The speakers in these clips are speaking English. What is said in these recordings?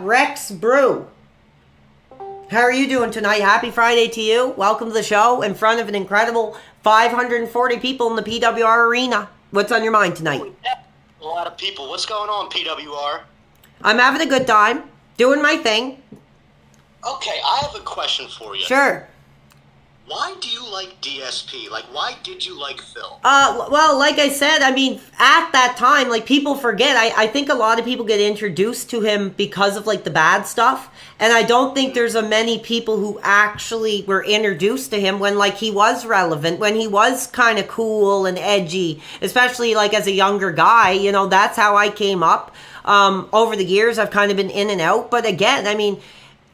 Rex Brew. How are you doing tonight? Happy Friday to you. Welcome to the show in front of an incredible 540 people in the PWR arena. What's on your mind tonight? A lot of people. What's going on, PWR? I'm having a good time, doing my thing. Okay, I have a question for you. Sure. Why do you like DSP? Like, why did you like Phil? Well, like I said, I mean, at that time, like, people forget. I think a lot of people get introduced to him because of, like, the bad stuff. And I don't think there's a many people who actually were introduced to him when, like, he was relevant, when he was kind of cool and edgy, especially, like, as a younger guy. You know, that's how I came up. Over the years, I've kind of been in and out. But again, I mean,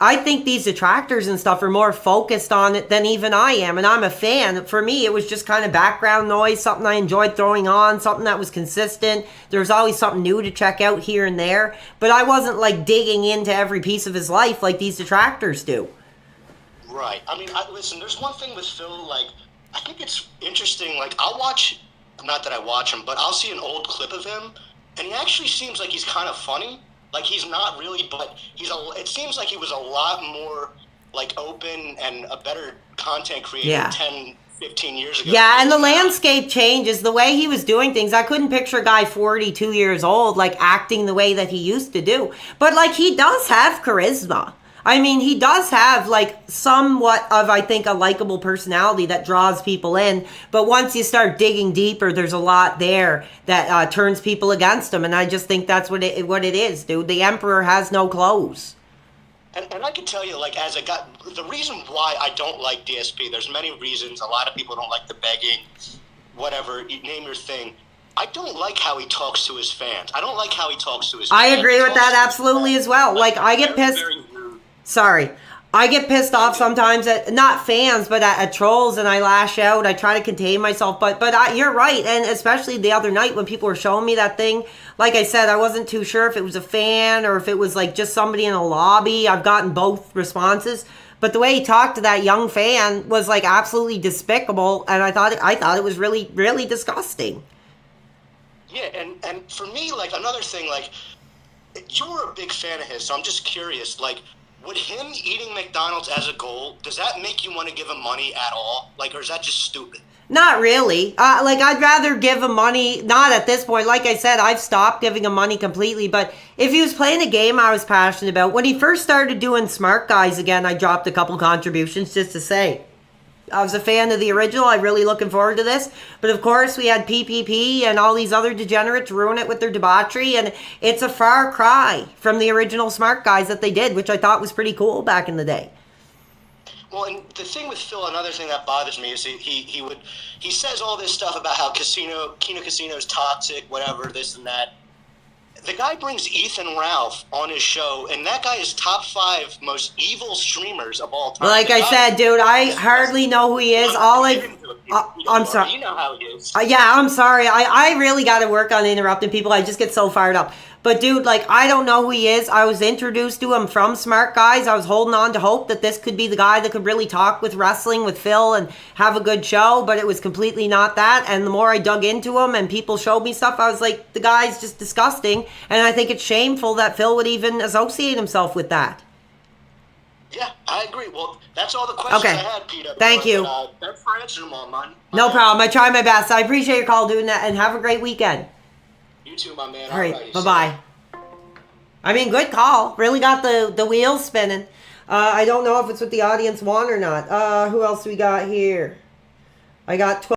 I think these detractors and stuff are more focused on it than even I am. And I'm a fan. For me, it was just kind of background noise, something I enjoyed throwing on, something that was consistent. There was always something new to check out here and there. But I wasn't like digging into every piece of his life like these detractors do. Right. I mean, listen, there's one thing with Phil, like, I think it's interesting. Like, I'll watch, not that I watch him, but I'll see an old clip of him, and he actually seems like he's kind of funny. Like, he's not really, but it seems like he was a lot more, like, open and a better content creator 10, 15 years ago. Yeah, and the landscape changes. The way he was doing things, I couldn't picture a guy 42 years old, like, acting the way that he used to do. But, like, he does have charisma. I mean, he does have, like, somewhat of, I think, a likable personality that draws people in. But once you start digging deeper, there's a lot there that turns people against him. And I just think that's what it is, dude. The emperor has no clothes. And I can tell you, like, as a guy, the reason why I don't like DSP, there's many reasons. A lot of people don't like the begging, whatever, you name your thing. I don't like how he talks to his fans. I don't like how he talks to his fans. I agree with that absolutely as well. Like, I get pissed. Sorry. I get pissed off sometimes at, not fans, but at trolls, and I lash out. I try to contain myself, but you're right. And especially the other night when people were showing me that thing, like I said, I wasn't too sure if it was a fan or if it was like just somebody in a lobby. I've gotten both responses, but the way he talked to that young fan was like absolutely despicable, and I thought it was really, really disgusting. Yeah, and for me, like, another thing, like, you were a big fan of his, so I'm just curious, like, would him eating McDonald's as a goal, does that make you want to give him money at all? Like, or is that just stupid? Not really. Like, I'd rather give him money. Not at this point. Like I said, I've stopped giving him money completely. But if he was playing a game I was passionate about, when he first started doing Smart Guys again, I dropped a couple contributions just to say I was a fan of the original. I'm really looking forward to this. But of course, we had PPP and all these other degenerates ruin it with their debauchery. And it's a far cry from the original Smart Guys that they did, which I thought was pretty cool back in the day. Well, and the thing with Phil, another thing that bothers me is he says all this stuff about how Kino Casino is toxic, whatever, this and that. The guy brings Ethan Ralph on his show, and that guy is top 5 most evil streamers of all time. Like I said, dude, I hardly know who he is. I'm sorry. You know how he is. Yeah, I'm sorry. I really got to work on interrupting people. I just get so fired up. But dude, like, I don't know who he is. I was introduced to him from Smart Guys. I was holding on to hope that this could be the guy that could really talk with wrestling with Phil and have a good show, but it was completely not that. And the more I dug into him and people showed me stuff, I was like, the guy's just disgusting. And I think it's shameful that Phil would even associate himself with that. Yeah, I agree. Well, that's all the questions I had, Peter. Thank you. Thanks for answering them all, man. No problem. I try my best. I appreciate your call doing that, and have a great weekend. You too, my man. All right. Bye-bye. I mean, good call. Really got the wheels spinning. I don't know if it's what the audience want or not. Who else we got here? I got 12.